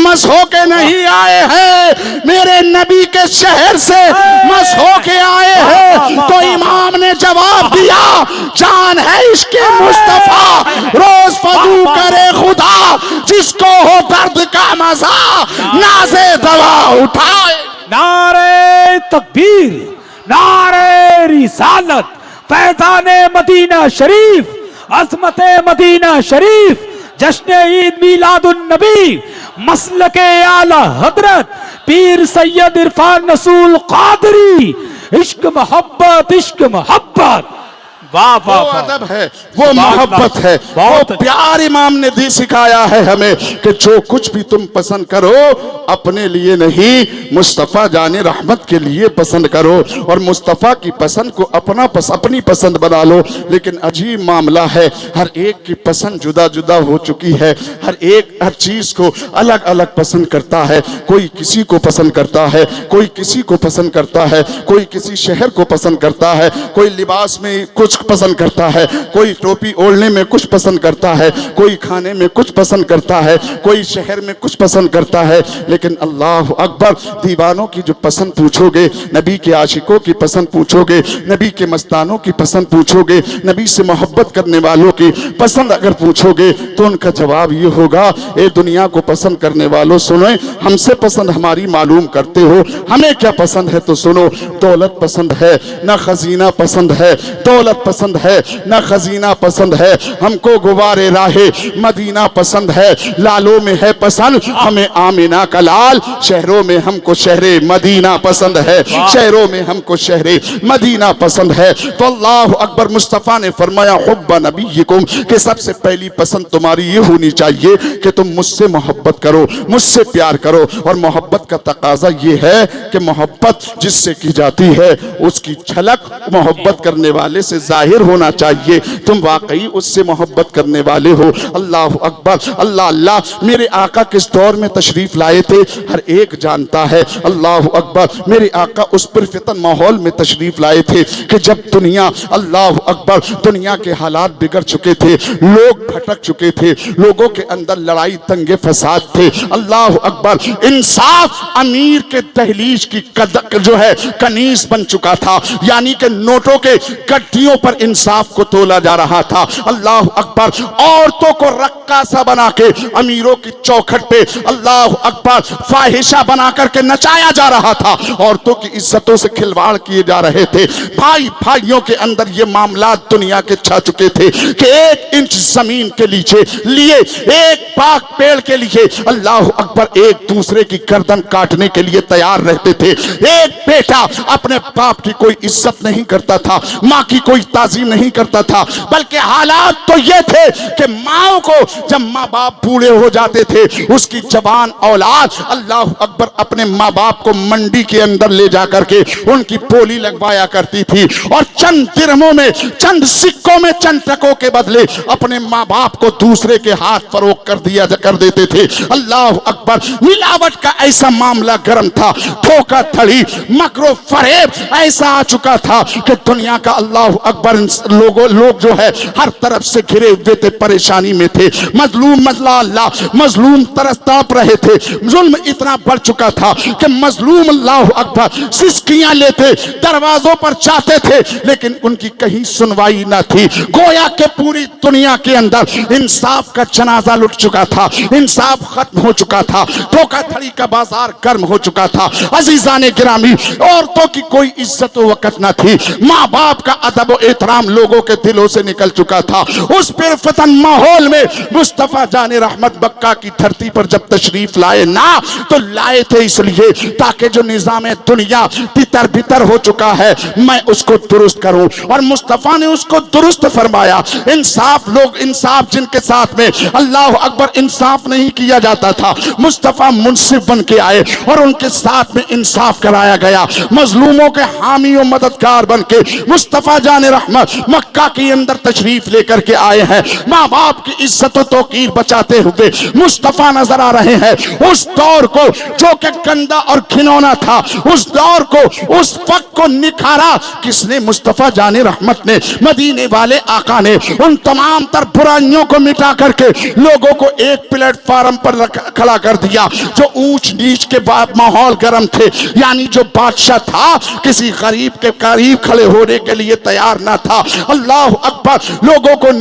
मस होके नहीं आए हैं, मेरे नबी के शहर से मस होके आए हैं। तो इमाम ने जवाब दिया, जान है इसके मुस्तफा, रोज फजू करे खुदा, जिसको हो दर्द का मजा नाज़े दवा उठाए। नारे तकबीर, नारे रिसालत, फैज़ाने मदीना शरीफ, अज़मते मदीना शरीफ, जश्न ईद मिलादुन नबी, मसलके आला हजरत पीर सैयद इरफान रसूल कादरी। इश्क मोहब्बत, इश्क मोहब्बत, वाह वाह, वो अदब है, वो मोहब्बत है, वो प्यार इमाम ने दी सिखाया है हमें कि जो कुछ भी तुम पसंद करो अपने लिए नहीं, मुस्तफ़ा जाने रहमत के लिए पसंद करो, और मुस्तफ़ा की पसंद को अपनी पसंद बना लो। लेकिन अजीब मामला है, हर एक की पसंद जुदा जुदा हो चुकी है, हर एक हर चीज को अलग अलग पसंद करता है। कोई किसी को पसंद करता है, कोई किसी को पसंद करता है, कोई किसी शहर को पसंद करता है, कोई लिबास में कुछ पसंद करता है, कोई टोपी ओढ़ने में कुछ पसंद करता है, कोई खाने में कुछ पसंद करता है, कोई शहर में कुछ पसंद करता है। लेकिन अल्लाह अकबर, दीवानों की जो पसंद पूछोगे, नबी के आशिकों की पसंद पूछोगे, नबी के मस्तानों की पसंद पूछोगे, नबी से मोहब्बत करने वालों की पसंद अगर पूछोगे तो उनका जवाब ये होगा, ए दुनिया को पसंद करने वालों सुनो, हमसे पसंद हमारी मालूम करते हो, हमें क्या पसंद है तो सुनो। दौलत पसंद है ना खजीना पसंद है, दौलत पसंद है ना खजीना पसंद है, हमको गुबारे राहे मदीना पसंद है, लालों में है पसंद हमें आमिना का लाल, शहरों में हमको शहरे मदीना पसंद है, शहरों में हमको शहरे मदीना पसंद है। तो अल्लाह अकबर, मुस्तफ़ा ने फरमाया हुब्बा नबीयकुम, कि सबसे पहली पसंद तुम्हारी ये होनी चाहिए कि तुम मुझसे मोहब्बत करो, मुझसे प्यार करो। और मोहब्बत का तकाजा ये है कि मोहब्बत जिससे की जाती है उसकी झलक मोहब्बत करने वाले से जाहिर होना चाहिए, तुम वाकई उससे मोहब्बत करने वाले हो। अल्लाह अकबर, अल्लाह अल्लाह। मेरे आका किस दौर में तशरीफ लाए थे हर एक जानता है। अल्लाह अकबर, मेरे आका उस पर फितन माहौल में तशरीफ लाए थे कि जब दुनिया, अल्लाह अकबर, दुनिया के हालात बिगड़ चुके थे, लोग भटक चुके थे, लोगों के अंदर लड़ाई दंगे फसाद थे। अल्लाह अकबर, इंसाफ अमीर के दहलीज की जो है कनीस बन चुका था, यानी कि नोटों के गड्ढियों पर इंसाफ को तोला जा रहा था। अल्लाह अकबर, औरतों को रक्कासा बना के अमीरों की चौखट पे अल्लाह अकबर फाहिशा बना करके नचाया जा रहा था, औरतों की इज्जतों से खिलवाड़ किए जा रहे थे। भाई भाइयों के अंदर ये मामला दुनिया के छा चुके थे कि 1 इंच जमीन के लिए, एक बाग पेड़ के लिए अल्लाह अकबर एक दूसरे की गर्दन काटने के लिए तैयार रहते थे। एक बेटा अपने बाप की कोई इज्जत नहीं करता था, माँ की कोई ताजीम नहीं करता था, बल्कि हालात तो ये थे कि माओ को जब माँ बाप बूढ़े हो जाते थे, उसकी जवान औलाद अल्लाह अकबर अपने माँ बाप को मंडी के अंदर ले जाकर के उनकी पोली लगवाया करती थी, और चंद दिरहमों में, चंद सिक्कों में, चंद टकों के बदले अपने माँ बाप को दूसरे के हाथ फरोख्त कर देते थे। अल्लाह अकबर, मिलावट का ऐसा मामला गर्म था, धोखाधड़ी, मकरो फरेब ऐसा आ चुका था कि दुनिया का अल्लाह अकबर लोग जो है हर तरफ से घिरे हुए थे, परेशानी में थे, मजलूम तरस तड़प रहे थे। जुल्म इतना बढ़ चुका था कि मजलूम अल्लाह अकबर सिसकियां लेते, दरवाजों पर जाते थे, लेकिन उनकी कहीं सुनवाई ना थी। गोया के पूरी दुनिया के अंदर इंसाफ का जनाजा लुट चुका था, इंसाफ खत्म हो चुका था, धोखाधड़ी का बाजार गर्म हो चुका था। अजीजाने गिरामी, औरतों की कोई इज्जत वक़्त ना थी, माँ बाप का अदब और एहतराम लोगों के दिलों से निकल चुका था। उस फितन माहौल में मुस्तफ़ा जाने रहमत मक्का की धरती पर जब तशरीफ लाए ना, तो लाए थे इसलिए ताकि जो निज़ाम दुनिया तितर बितर हो चुका है मैं उसको दुरुस्त करूं, और मुस्तफ़ा ने उसको दुरुस्त फरमाया। इंसाफ, लोग इंसाफ जिनके साथ में अल्लाह अकबर इंसाफ नहीं किया जाता था, मुस्तफ़ा मुंसिफ बन के आए और उनके साथ में इंसाफ कराया गया। मजलूमों के हामी और मददगार बन के मुस्तफ़ा जाने रहमत मक्का के अंदर तशरीफ लेकर के आए हैं। माँ बाप की इज्जत और तौकीर बचाते हुए मुस्तफा नजर आ रहे हैं। उस दौर को जो कि गंदा और घिनौना था, उस दौर को, उस वक्त को निखारा किसने? मुस्तफा जाने रहमत ने, मदीने वाले आका ने। उन तमाम तर बुराइयों को मिटा करके लोगों को एक प्लेटफार्म पर खड़ा कर दिया। जो ऊंच नीच के बाद माहौल गर्म थे, यानी जो बादशाह था किसी गरीब के करीब खड़े होने के लिए तैयार ना था। अल्लाह अकबर। लोगों को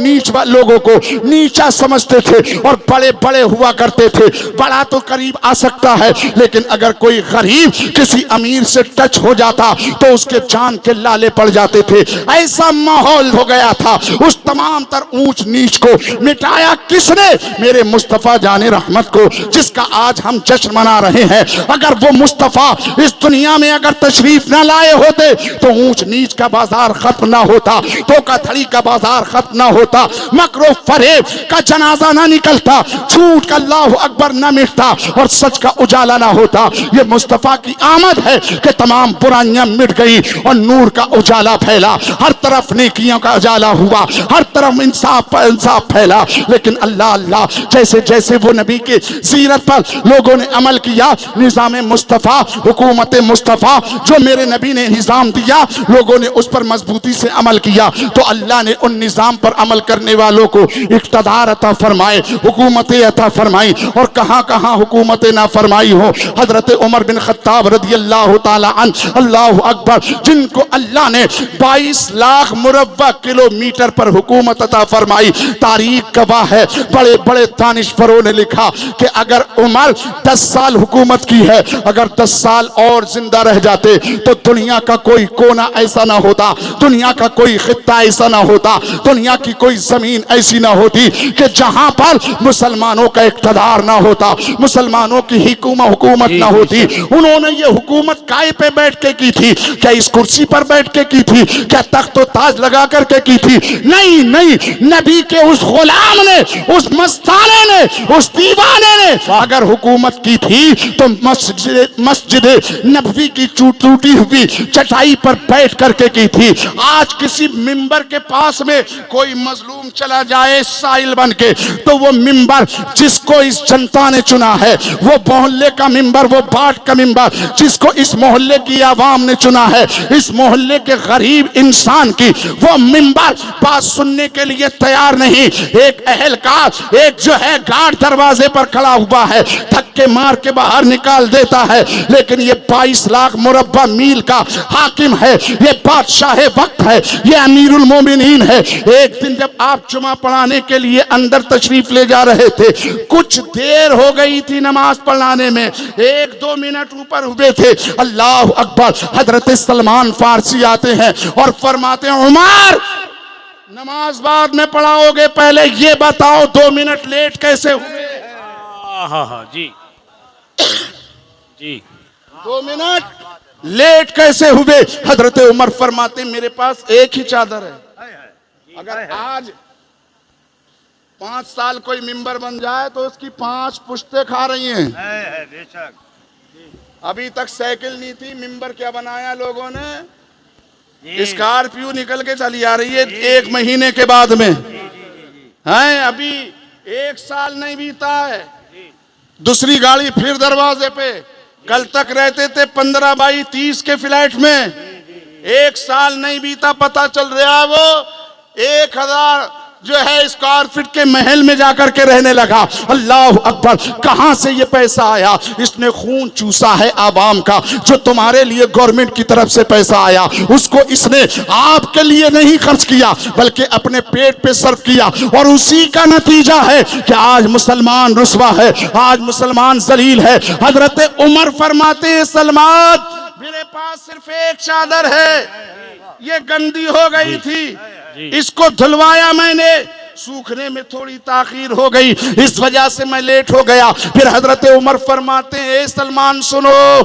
नीचा समझते थे और बड़े बड़े हुआ करते थे। बड़ा तो करीब आ सकता है, लेकिन अगर कोई गरीब किसी अमीर से टच हो जाता तो उसके जान के लाले पड़ जाते थे। ऐसा माहौल हो गया था। उस तमाम तर ऊंच नीच को मिटाया किसने? मेरे मुस्तफा जाने रहमत को, जिसका आज हम जश्न मना रहे हैं। अगर वो मुस्तफा इस दुनिया में अगर तशरीफ ना लाए होते तो ऊंच नीच का बाजार खत्म ना होता, धोखाधड़ी का बाजार खत्म ना होता, मकरो फरेब का जनाजा ना निकलता, झूठ का अल्लाह अकबर ना मिटता और सच का उजाला ना होता। ये मुस्तफा की आमद है कि तमाम बुराइयां मिट गई और नूर का उजाला फैला। हर तरफ नेकियों का उजाला हुआ, हर तरफ इंसाफ फैला। लेकिन अल्लाह अल्लाह, जैसे जैसे वो नबी के सीरत पर लोगों ने अमल किया, निज़ाम मुस्तफा, हुकूमत मुस्तफा जो मेरे नबी ने निज़ाम दिया, लोगों ने उस पर मजबूती से अमल किया तो अल्लाह ने उन निज़ाम पर अमल करने वालों को इक़्तिदार अता फरमाए, हुकूमतें अता फरमाई। और कहाँ कहाँ हुकूमतें ना फरमाई हो। हजरत उमर बिन खत्ताब रदियल्लाहु ताला अन्हु, अल्लाह अकबर, जिनको अल्लाह ने 22 लाख मुरब्बा किलोमीटर पर हुकूमत अता फरमाई। तारीख गवाह है, बड़े बड़े दानिशवरों ने लिखा कि अगर उमर 10 साल हुकूमत की है, अगर 10 साल और जिंदा रह जाते तो दुनिया का कोई कोना ऐसा ना होता, दुनिया का कोई खित्ता ऐसा ना होता, दुनिया की कोई जमीन ऐसी ना होती कि जहां पर मुसलमानों का इक़्तिदार ना होता, मुसलमानों की हुकूमत ना होती। उन्होंने ये हुकूमत काय पे बैठ के की थी? क्या इस कुर्सी पर बैठ के की थी? क्या तख्त और ताज लगा करके की थी? नहीं नहीं, नबी के उस गुलाम ने, उस मस्ताने ने, उस दीवाने ने अगर हुकूमत की थी तो मस्जिद नबवी की टूटी हुई चटाई पर बैठ करके की थी। आज किसी मिंबर के पास में कोई मजलूम चला जाए साइल बन के, तो वो मिंबर जिसको इस जनता ने चुना है, वो मोहल्ले का मिंबर, वो बाट का मिंबर जिसको इस मोहल्ले की आवाम ने चुना है, इस मोहल्ले के गरीब इंसान की वो मिंबर बात सुनने के लिए तैयार नहीं। एक अहलकार, एक जो है गार्ड दरवाजे पर खड़ा हुआ है, धक्के मार के बाहर निकाल देता है। लेकिन ये 22 लाख मुरब्बा मील का हाकिम है, ये बादशाह वक्त है, ये अमीरुल मोमिनीन है। एक दिन जब आप जुमा पढ़ाने के लिए अंदर तशरीफ ले जा रहे थे, कुछ देर हो गई थी नमाज पढ़ाने में, 1-2 मिनट ऊपर हुए थे, अल्लाह अकबर, हजरत सलमान फारसी आते हैं और फरमाते हैं, उमर नमाज बाद में पढ़ाओगे, पहले ये बताओ 2 मिनट लेट कैसे हुए? जी जी, 2 मिनट लेट कैसे हुए? हजरत उमर फरमाते मेरे पास एक ही चादर है, अगर आज 5 साल कोई मिंबर बन जाए तो उसकी 5 पुश्ते खा रही हैं। अभी तक साइकिल नहीं थी, मिंबर क्या बनाया लोगों ने, स्कॉर्पियो निकल के चली आ रही है 1 महीने के बाद में है। अभी 1 साल नहीं बीता है, दूसरी गाड़ी फिर दरवाजे पे। कल तक रहते थे 15/30 के फ्लैट में, 1 साल नहीं बीता, पता चल रहा है वो 1000 जो है स्क्वायर फीट के महल में जाकर के रहने लगा। अल्लाह अकबर, कहां से ये पैसा आया? इसने खून चूसा है आवाम का, जो तुम्हारे लिए गवर्नमेंट की तरफ से पैसा आया उसको इसने आपके लिए नहीं खर्च किया बल्कि अपने पेट पे सर्व किया, और उसी का नतीजा है कि आज मुसलमान रुस्वा है, आज मुसलमान जलील है। हजरत उमर फरमाते हैं, सलमान मेरे पास सिर्फ एक चादर है, ये गंदी हो गई थी, इसको धुलवाया मैंने, सूखने में थोड़ी ताखीर हो गई, इस वजह से मैं लेट हो गया। फिर हजरत उमर फरमाते हैं, सलमान सुनो,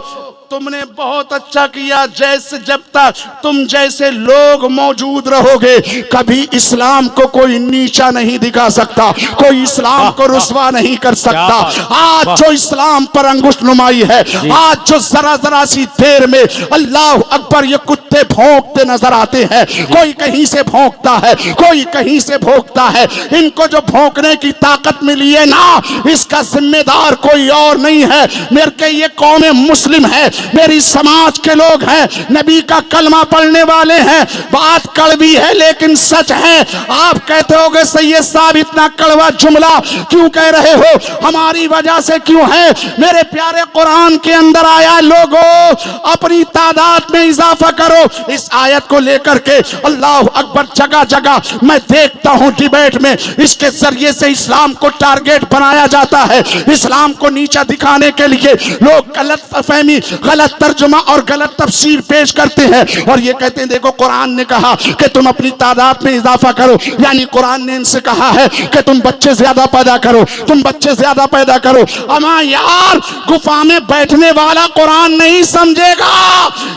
तुमने बहुत अच्छा किया, जैसे जब तक तुम जैसे लोग मौजूद रहोगे कभी इस्लाम को कोई नीचा नहीं दिखा सकता, कोई इस्लाम को रुस्वा नहीं कर सकता। आज जो इस्लाम पर अंगुष्ठ नुमाई है, आज जो जरा जरा सी देर में अल्लाह अकबर ये कुत्ते भौंकते नजर आते हैं, कोई कहीं से भौंकता है, कोई कहीं से भौंकता है, इनको जो भौंकने की ताकत मिली है ना, इसका जिम्मेदार कोई और नहीं है। मेरे के ये कौम मुस्लिम है, मेरी समाज के लोग हैं, नबी का कलमा पढ़ने वाले हैं। बात कड़वी है लेकिन सच है। आप कहते होगे सैयद साहब इतना कड़वा जुमला क्यों कह रहे हो, हमारी वजह से क्यों है? मेरे प्यारे कुरान के अंदर आया, लोगों अपनी तादाद में इजाफा करो। इस आयत को लेकर के अल्लाह अकबर जगह जगह मैं देखता हूं डिबेट में इसके जरिए से इस्लाम को टारगेट बनाया जाता है। इस्लाम को नीचा दिखाने के लिए लोग गलत फहमी, गलत तर्जुमा और गलत तफसीर पेश करते हैं और ये कहते हैं देखो कुरान ने कहा कि तुम अपनी तादाद में इजाफा करो, यानी कुरान ने इनसे कहा है कि तुम बच्चे ज्यादा पैदा करो, तुम बच्चे ज्यादा पैदा करो। अमा यार, गुफा में बैठने वाला कुरान नहीं समझेगा,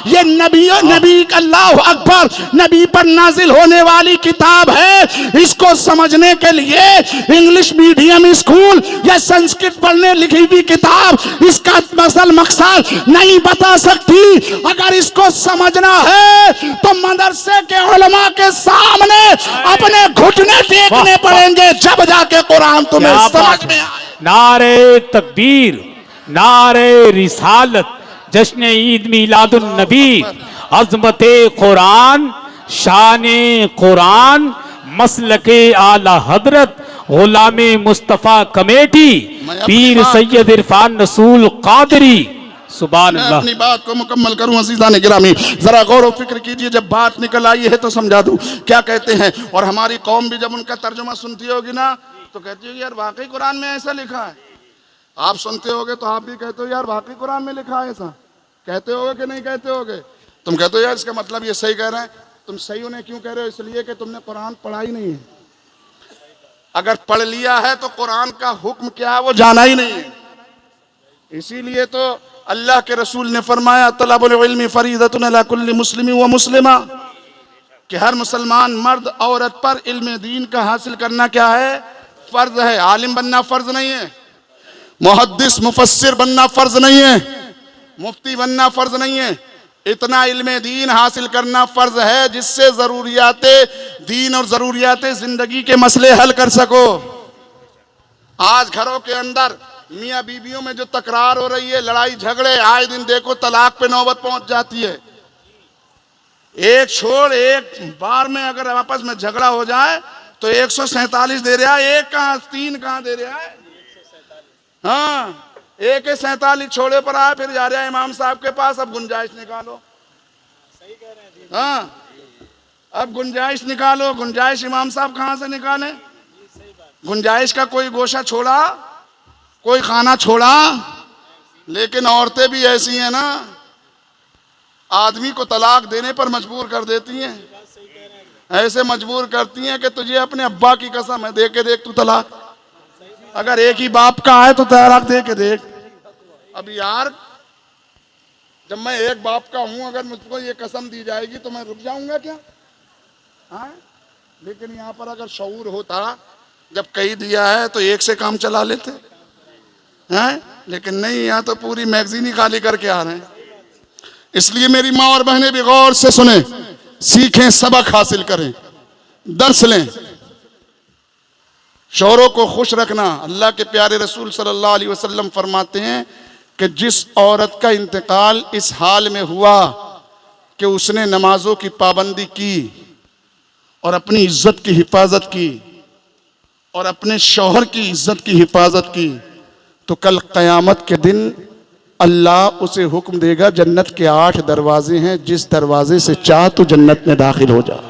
ये नबी अल्लाह अकबर नबी पर नाजिल होने वाली किताब है। इसको समझने के लिए इंग्लिश मीडियम स्कूल या संस्कृत पढ़ने लिखी हुई किताब इसका असल मकसद नहीं बता सकती। अगर इसको समझना है तो मदरसे के उलमा के सामने अपने घुटने टेकने पड़ेंगे, जब जाके कुरान तुम्हें समझ में आए। नारे तकबीर, नारे रिसालत, जश्न ईद मिलादुन नबी, अज़मते कुरान, शाने कुरान, मसलके आला हजरत, गुलामे मुस्तफा कमेटी, पीर सैयद इरफान रसूल कादरी। सुभान अल्लाह। अपनी बात को मुकम्मल करूं अज़ीज़ान गिरामी, जरा गौर और फिक्र कीजिए। जब बात निकल आई है तो समझा दूं क्या कहते हैं। और हमारी कौम भी जब उनका तर्जुमा सुनती होगी ना तो कहती होगी यार वाकई कुरान में ऐसा लिखा है। आप सुनते होगे तो आप भी कहते हो यार वाकई कुरान में लिखा है ऐसा, कहते होगे कि नहीं कहते होगे? तुम कहते हो यार इसका मतलब ये सही कह रहे हैं। तुम सही उन्हें क्यों कह रहे हो? इसलिए कि तुमने कुरान पढ़ा ही नहीं है। अगर पढ़ लिया है तो कुरान का हुक्म क्या है वो जाना ही नहीं है। इसीलिए तो अल्लाह के रसूल ने फरमाया तलबुल इल्मी फरीदतुन अला कुल्ली मुस्लिम व मुस्लिमा, कि हर मुसलमान मर्द औरत पर इल्म दीन का हासिल करना क्या है? फर्ज है। आलिम बनना फर्ज नहीं है, मुहद्दिस मुफस्सिर बनना फर्ज नहीं है, मुफ्ती बनना फर्ज नहीं है। इतना इल्म दीन हासिल करना फर्ज है जिससे ज़रूरियाते दीन और ज़रूरियाते ज़िंदगी के मसले हल कर सको। आज घरों के अंदर मियाँ बीवियों में जो तकरार हो रही है, लड़ाई झगड़े, आए दिन देखो तलाक पे नौबत पहुंच जाती है। एक छोड़ एक बार में अगर आपस में झगड़ा हो जाए तो 147 दे रहा है, एक कहाँ 3 कहाँ दे रहा है? हाँ, एक 47 छोड़े पर आए, फिर जा रहा है इमाम साहब के पास, अब गुंजाइश निकालो। सही कह रहे हैं। हाँ, अब गुंजाइश निकालो। गुंजाइश इमाम साहब कहाँ से निकाले? गुंजाइश का कोई गोशा छोड़ा, कोई खाना छोड़ा। लेकिन औरतें भी ऐसी हैं ना, आदमी को तलाक देने पर मजबूर कर देती हैं। ऐसे मजबूर करती हैं कि तुझे अपने अब्बा की कसम है, दे के देख तू तलाक। अगर एक ही बाप का है तो तलाक दे के देख। अब यार जब मैं एक बाप का हूं, अगर मुझको ये कसम दी जाएगी तो मैं रुक जाऊंगा क्या? हाँ, लेकिन यहाँ पर अगर शऊर होता, जब कही दिया है तो एक से काम चला लेते हैं, लेकिन नहीं, यहाँ तो पूरी मैगजीन ही खाली करके आ रहे हैं। इसलिए मेरी माँ और बहनें भी गौर से सुने, सीखें, सबक हासिल करें, दर्स लें। शौहरों को खुश रखना। अल्लाह के प्यारे रसूल सल्लल्लाहु अलैहि वसल्लम फरमाते हैं कि जिस औरत का इंतकाल इस हाल में हुआ कि उसने नमाजों की पाबंदी की और अपनी इज्जत की हिफाजत की और अपने शौहर की इज्जत की हिफाजत की, तो कल क़यामत के दिन अल्लाह उसे हुक्म देगा, जन्नत के 8 दरवाजे हैं, जिस दरवाजे से चाह तो जन्नत में दाखिल हो जा।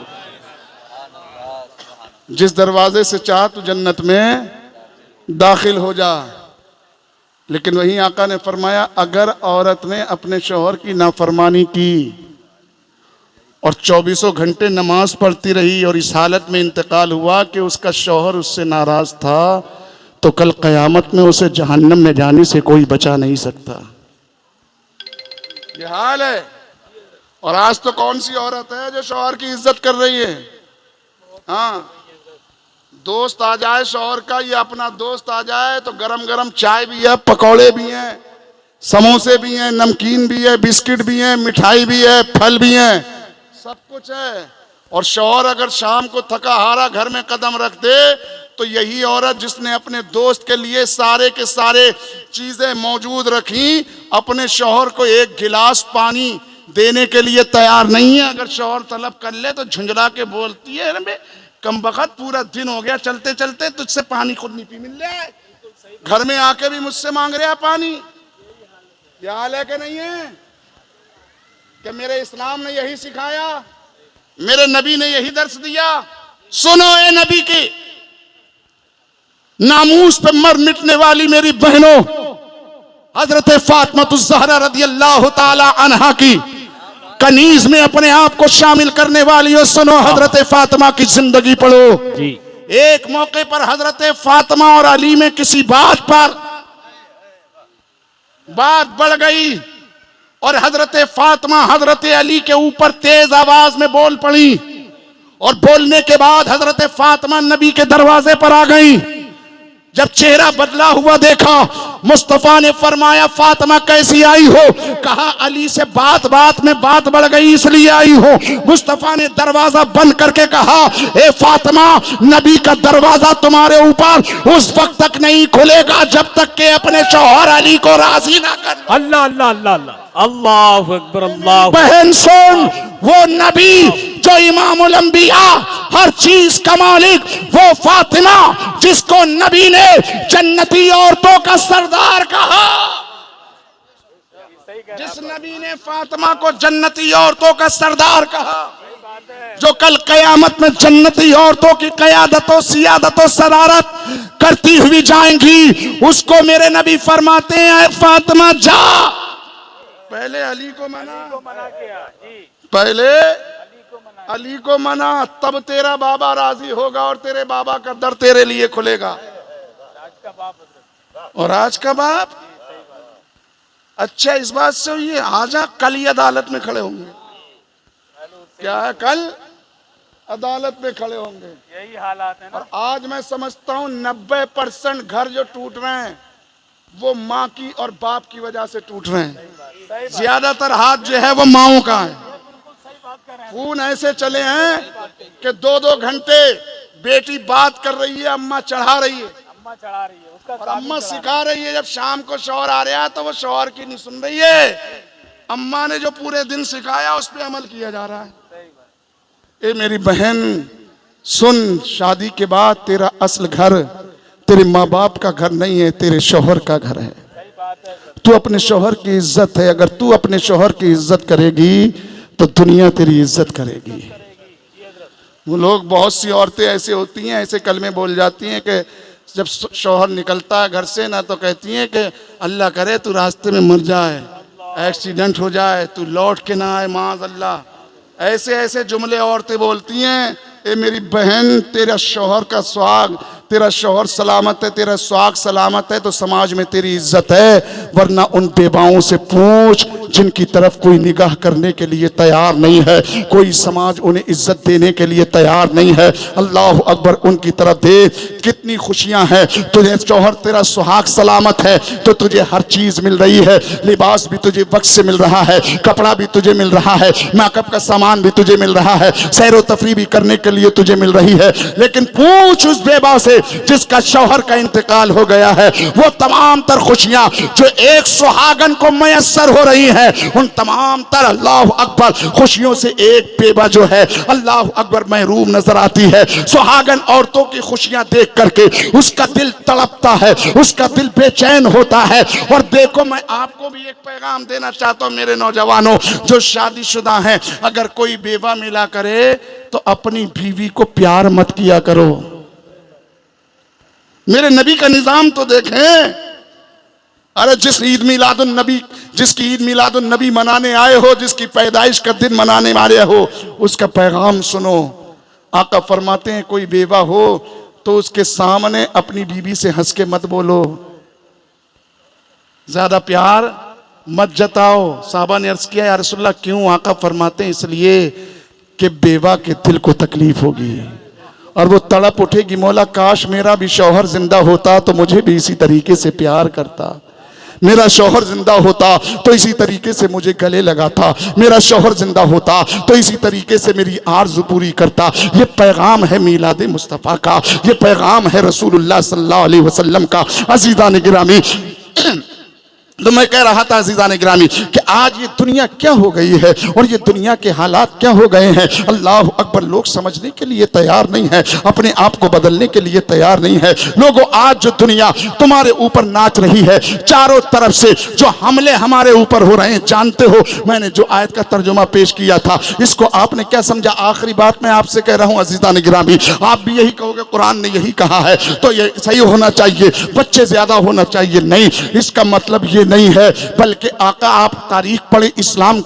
जिस दरवाजे से चाह तो जन्नत में दाखिल हो जा। लेकिन वहीं आका ने फरमाया, अगर औरत ने अपने शौहर की नाफरमानी की और 24 घंटे नमाज पढ़ती रही और इस हालत में इंतकाल हुआ कि उसका शौहर उससे नाराज था, तो कल क़यामत में उसे जहन्नम में जाने से कोई बचा नहीं सकता। ये हाल है। और आज तो कौन सी औरत है जो शौहर की इज्जत कर रही है? हाँ, दोस्त आ जाए शौहर का, या अपना दोस्त आ जाए तो गरम गरम चाय भी है, पकौड़े भी हैं, समोसे भी हैं, नमकीन भी है, बिस्किट भी है, मिठाई भी है, फल भी है, सब कुछ है। और शौहर अगर शाम को थका हारा घर में कदम रख दे तो यही औरत जिसने अपने दोस्त के लिए सारे के सारे चीजें मौजूद रखी, अपने शौहर को एक गिलास पानी देने के लिए तैयार नहीं है। अगर शौहर तलब कर ले तो झुंझला के बोलती है, अरे कमबख्त पूरा दिन हो गया चलते चलते, तुझसे पानी खुद नहीं पी मिल रहा है, घर में आके भी मुझसे मांग रहा है पानी। ये हाल है कि नहीं है? कि मेरे इस्लाम ने यही सिखाया, मेरे नबी ने यही दर्श दिया। सुनो ए नबी के नामूस पे मर मिटने वाली मेरी बहनों, हजरत फातिमा ज़हरा रदियल्लाहु ताला अन्हा की कनीज में अपने आप को शामिल करने वाली हो, सुनो हजरत फातिमा की जिंदगी पढ़ो जी। एक मौके पर हजरत फातिमा और अली में किसी बात पर बात बढ़ गई और हजरत फातिमा हजरत अली के ऊपर तेज आवाज में बोल पड़ी, और बोलने के बाद हजरत फातिमा नबी के दरवाजे पर आ गई। जब चेहरा बदला हुआ देखा, मुस्तफा ने फरमाया फातिमा कैसी आई हो? कहा अली से बात बात में बात बढ़ गई इसलिए आई हो। मुस्तफा ने दरवाजा बंद करके कहा, ए फातिमा, नबी का दरवाजा तुम्हारे ऊपर उस वक्त तक नहीं खुलेगा जब तक के अपने शौहर अली को राजी ना कर। अल्लाह अल्लाह अल्लाह अल्लाह, अल्लाहु अकबर, अल्लाह। बहन सुन, वो नबी जो इमामुल अंबिया, हर चीज का मालिक, वो फातिमा जिसको नबी ने जन्नती औरतों का सरदार कहा, जिस नबी ने फातिमा को जन्नती औरतों का सरदार कहा, जो कल कयामत में जन्नती औरतों की क़यादत सियादत और सदारत करती हुई जाएंगी, उसको मेरे नबी फरमाते हैं फातिमा जा। पहले अली को मना किया, पहले अली को मना, तब तेरा बाबा राजी होगा और तेरे बाबा का दर तेरे लिए खुलेगा। और आज का बाप, अच्छा इस बात से ये आजा कल ही अदालत में खड़े होंगे। क्या है? कल अदालत में खड़े होंगे, यही हालात है ना। और आज मैं समझता हूँ 90% घर जो टूट रहे हैं वो माँ की और बाप की वजह से टूट रहे हैं। ज्यादातर हाथ जो है वो माओं का है। खून ऐसे चले हैं कि 2-2 घंटे बेटी बात कर रही है, अम्मा चढ़ा रही है, और अम्मा सिखा रही है। जब शाम को शौहर आ रहा है तो वो शौहर की नहीं सुन रही है, अम्मा ने जो पूरे दिन सिखाया उस पर अमल किया जा रहा है। ए मेरी बहन सुन, शादी के बाद तेरा असल घर तेरे माँ बाप का घर नहीं है, तेरे शौहर का घर है। तू अपने शौहर की इज्जत है, अगर तू अपने शौहर की इज्जत करेगी तो दुनिया तेरी इज्जत करेगी। वो लोग, बहुत सी औरतें ऐसे होती हैं, ऐसे कलमे बोल जाती हैं कि जब शौहर निकलता है घर से ना तो कहती हैं कि अल्लाह करे तू रास्ते में मर जाए, एक्सीडेंट हो जाए, तू लौट के ना आए माज़ अल्लाह। ऐसे ऐसे जुमले औरतें बोलती हैं। ए मेरी बहन, तेरा शौहर का सुहाग, तेरा शौहर सलामत है, तेरा सुहाग सलामत है तो समाज में तेरी इज्जत है, वरना उन बेवाओं से पूछ जिनकी तरफ कोई निगाह करने के लिए तैयार नहीं है, कोई समाज उन्हें इज्जत देने के लिए तैयार नहीं है। अल्लाह अकबर, उनकी तरफ दे। कितनी खुशियां हैं, तुझे शौहर तेरा सुहाग सलामत है तो तुझे हर चीज मिल रही है, लिबास भी तुझे वक्त से मिल रहा है, कपड़ा भी तुझे मिल रहा है, मेकअप का सामान भी तुझे मिल रहा है, सैर व तफरी भी करने के लिए तुझे मिल रही है। लेकिन पूछ उस बेवा से जिसका शौहर का इंतकाल हो गया है, वो तमाम तर खुशियां जो एक सुहागन को मयसर हो रही है, उन तमाम तर अल्लाह अकबर खुशियों से एक बेवा जो है अल्लाह अकबर महरूम नजर आती है। सुहागन औरतों की खुशियां देख करके उसका दिल तड़पता है, उसका दिल बेचैन होता है। और देखो, मैं आपको भी एक पैगाम देना चाहता हूं मेरे नौजवानों जो शादीशुदा हैं, अगर कोई बेवा मिला करे तो अपनी बीवी को प्यार मत किया करो। मेरे नबी का निजाम तो देखें। अरे जिसकी ईद मिलादुन नबी मनाने आए हो, जिसकी पैदाइश का दिन मनाने आए हो, उसका पैगाम सुनो। आका फरमाते हैं कोई बेवा हो तो उसके सामने अपनी बीवी से हंस के मत बोलो, ज्यादा प्यार मत जताओ। साहबा ने अर्ज किया, या रसूलल्लाह क्यों? आका फरमाते हैं, इसलिए कि बेवा के दिल को तकलीफ होगी और वो तड़प उठेगी, मौला काश मेरा भी शौहर जिंदा होता तो मुझे भी इसी तरीके से प्यार करता, मेरा शौहर जिंदा होता तो इसी तरीके से मुझे गले लगाता, मेरा शौहर जिंदा होता तो इसी तरीके से मेरी आरज़ू पूरी करता। ये पैगाम है मीलाद मुस्तफ़ा का, ये पैगाम है रसूलुल्लाह सल्लल्लाहु अलैहि वसल्लम का। अज़ीज़ान गिरामी, तो मैं कह रहा था अज़ीज़ान गिरामी कि आज ये दुनिया क्या हो गई है और ये दुनिया के हालात क्या हो गए हैं। अल्लाह अकबर, लोग समझने के लिए तैयार नहीं है, अपने आप को बदलने के लिए तैयार नहीं है। लोगों, आज जो दुनिया तुम्हारे ऊपर नाच रही है, चारों तरफ से जो हमले हमारे ऊपर हो रहे हैं, जानते हो मैंने जो आयत का तर्जुमा पेश किया था, इसको आपने क्या समझा? आखिरी बात मैं आपसे कह रहा हूँ अज़ीज़ान गिरामी, आप भी यही कहोगे कुरान ने यही कहा है तो ये सही होना चाहिए, बच्चे ज्यादा होना चाहिए। नहीं, इसका मतलब ये नहीं है, बल्कि आका आप तारीख पढ़े इस्लाम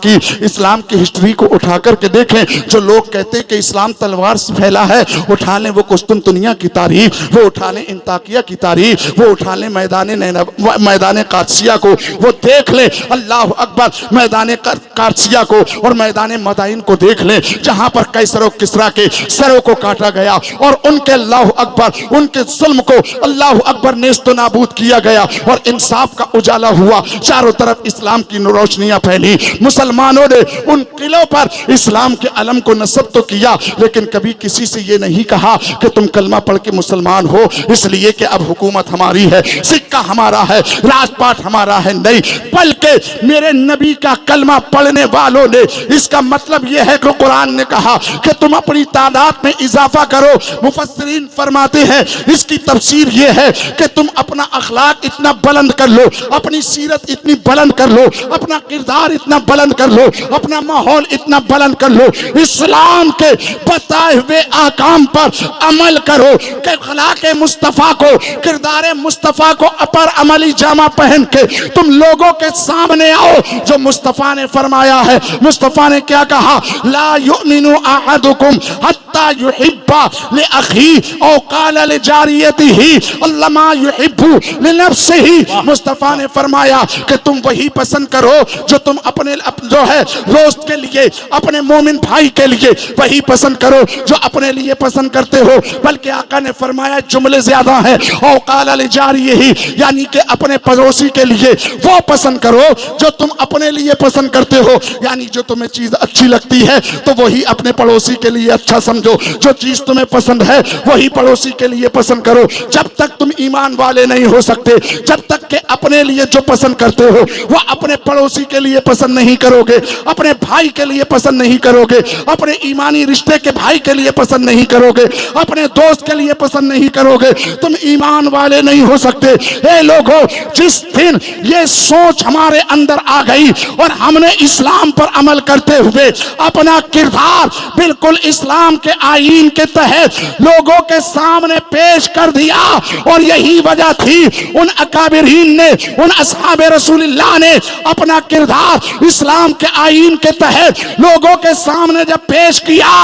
की हिस्ट्री को उठा करके देखें। जो लोग कहते हैं कि इस्लाम तलवार से फैला है, उठा लें वो कुस्तुनतुनिया की तारीख, वो उठा लें इंताकिया की तारीख, वो उठा लें मैदान कादसिया को, वो देख लें। अल्लाह अकबर, मैदान कादसिया को और मैदान मदाइन को देख लें, जहां पर कैसर और किसरा के सरों को काटा गया और उनके अल्लाह अकबर उनके जुल्म को अल्लाह अकबर नेस्तो नाबूद किया गया और इंसाफ का उजाला हुआ। चारों तरफ इस्लाम की रोशनियां फैली। मुसलमानों ने उन किलों पर इस्लाम के अलम को नस्ब तो किया, लेकिन कभी किसी से ये नहीं कहा कि तुम कलमा पढ़ के मुसलमान हो, इसलिए कि अब हुकूमत हमारी है, सिक्का हमारा है, राजपाट हमारा है। नहीं, बल्कि मेरे नबी का कलमा पढ़ने वालों ने, इसका मतलब यह है कि कुरान ने कहा कि तुम अपनी तादाद में इजाफा करो। मुफस्सिरीन फरमाते हैं इसकी तफसीर यह है कि तुम अपना अखलाक इतना बुलंद कर लो, अपनी सीरत इतनी बुलंद कर लो, अपना किरदार इतना बुलंद कर लो, अपना माहौल इतना बुलंद कर लो, इस्लाम के बताए हुए आकाम पर अमल करो कि अखलाक मुस्तफ़ा को, किरदार मुस्तफ़ा को अपर अमली जामा पहन के तुम लोगों के सामने आओ। जो मुस्तफ़ा ने फरमाया है, मुस्तफ़ा ने क्या कहा? ला युमिनु अहदुकुम हत्ता युहिब्बा li अखी औ क़ाल li जारियतिही अल्लमा युहिब्बु li नफ्सिही। मुस्तफ़ा ने फरमाया कि तुम वही पसंद करो जो तुम अपने जो है दोस्त के लिए, अपने मोमिन भाई के लिए वही पसंद करो जो अपने लिए पसंद करते हो। बल्कि आका ने फरमाया जुमले ज्यादा हैं, औ क़ाल li जारियही, यानी कि अपने पड़ोसी के लिए वो पसंद करो जो तुम अपने लिए पसंद करते हो। यानी जो तुम्हें चीज अच्छी लगती है तो वही अपने पड़ोसी के लिए अच्छा समझो, जो चीज तुम्हें पसंद है वही पड़ोसी के लिए पसंद करो। जब तक तुम ईमान वाले नहीं हो सकते, जब तक कि अपने लिए जो पसंद करते हो वो अपने पड़ोसी के लिए पसंद नहीं करोगे, अपने भाई के लिए पसंद नहीं करोगे, अपने ईमानी रिश्ते के भाई के लिए पसंद नहीं करोगे, अपने दोस्त के लिए पसंद नहीं करोगे, तुम ईमान वाले नहीं हो सकते। ए लोगों, जिस दिन ये सोच हमारे अंदर आ गई और हमने इस्लाम पर अमल करते हुए अपना किरदार बिल्कुल इस्लाम के आईन के तहत लोगों के सामने पेश कर दिया, और यही वजह थी उन अकाबिरीन ने, उन असहाबे रसूलुल्लाह ने अपना किरदार इस्लाम के आईन के तहत लोगों के सामने जब पेश किया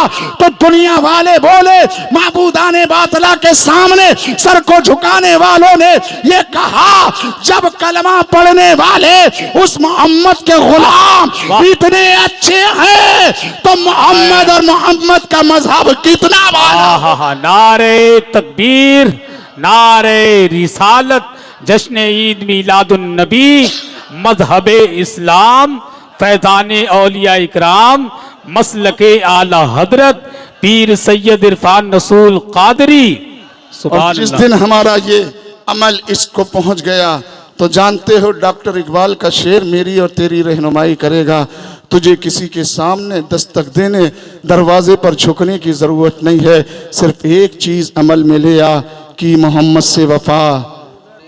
तो दुनिया वाले बोले, माबूदाने बातला के सामने सर को झुकाने वालों ने ये कहा, जब कलमा पढ़ने वाले उस मोहम्मद के गुलाम इतने अच्छे हैं तो मोहम्मद और मोहम्मद का मजहब कितना बड़ा। नारे तकबीर, नारे रिसालत, जश्न ईद मिलादुन नबी, मजहबे इस्लाम, फैजाने औलिया इकराम, मसलके आला हजरत पीर सैयद इरफान रसूल कादरी। और जिस दिन हमारा ये अमल इसको पहुंच गया तो जानते हो डॉक्टर इकबाल का शेर मेरी और तेरी रहनुमाई करेगा। तुझे किसी के सामने दस्तक देने, दरवाजे पर झुकने की ज़रूरत नहीं है, सिर्फ एक चीज़ अमल में ले आ कि मोहम्मद से वफा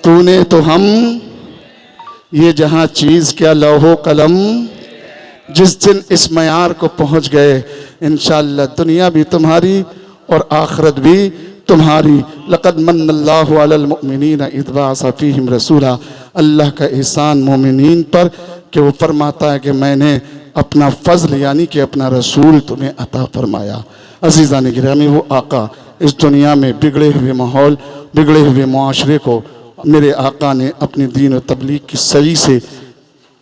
तूने तो हम, ये जहां चीज़ क्या लौहो कलम। जिस दिन इस मयार को पहुंच गए इंशाअल्लाह दुनिया भी तुम्हारी और आखिरत भी तुम्हारी। लक़द मन्नल्लाहु अलल मुमिनीना इज़ बअसा फ़ीहिम रसूला। अल्लाह का एहसान मोमिनीन पर कि वो फरमाता है कि मैंने अपना फ़ज़ल यानी कि अपना रसूल तुम्हें अता फरमाया। अज़ीज़ान गिरामी, वो आका इस दुनिया में बिगड़े हुए माहौल, बिगड़े हुए मुआशरे को मेरे आका ने अपनी दीन और तबलीग की सही से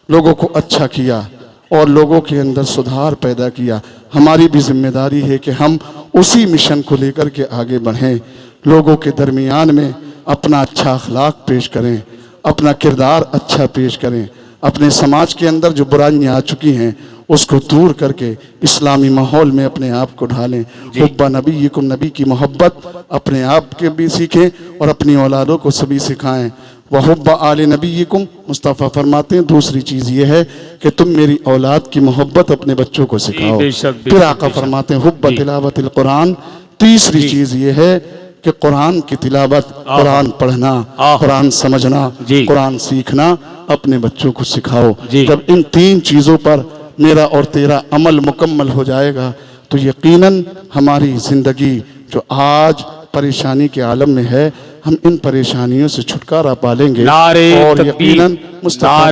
लोगों को अच्छा किया और लोगों के अंदर सुधार पैदा किया। हमारी भी जिम्मेदारी है कि हम उसी मिशन को लेकर के आगे बढ़ें, लोगों के दरमियान में अपना अच्छा अखलाक पेश करें, अपना किरदार अच्छा पेश करें, अपने समाज के अंदर जो बुराइयाँ आ चुकी हैं उसको दूर करके इस्लामी माहौल में अपने आप को ढालें। हुब्बा नबीयकुम, नबी की मोहब्बत अपने आप के भी सीखें और अपनी औलादों को सभी सिखाएं। वह हुब्बा आले नबीयकुम, मुस्तफ़ा फरमाते हैं दूसरी चीज़ ये है कि तुम मेरी औलाद की मोहब्बत अपने बच्चों को सिखाओ। फिर आका फरमाते हैं हुब्बा तिलावतिल कुरान, तीसरी चीज़ ये है कि कुरान की तिलावत, कुरान पढ़ना, कुरान समझना, कुरान सीखना अपने बच्चों को सिखाओ। जब इन तीन चीज़ों पर मेरा और तेरा अमल मुकम्मल हो जाएगा तो यकीनन हमारी ज़िंदगी जो आज परेशानी के आलम में है, हम इन परेशानियों से छुटकारा पालेंगे और यकीनन मुस्तफ़ा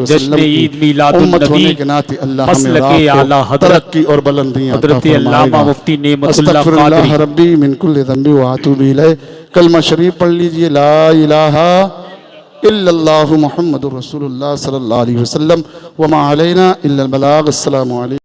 जश्न ईद मिलादुन नबी होने के नाते अल्लाह हमें तरक्की और बुलंदियां अता फरमाएगा। अस्तगफिरुल्लाह रब्बी मिन कुल्लि ज़ंबि व अतूबु इलैह। कलमा शरीफ पढ़ लीजिए, ला इलाहा इल्लल्लाहु मुहम्मदुर रसूलुल्लाह सल्लल्लाहु अलैहि वसल्लम व मा अलैना इल्लल बलाग। अस्सलामु अलैकुम।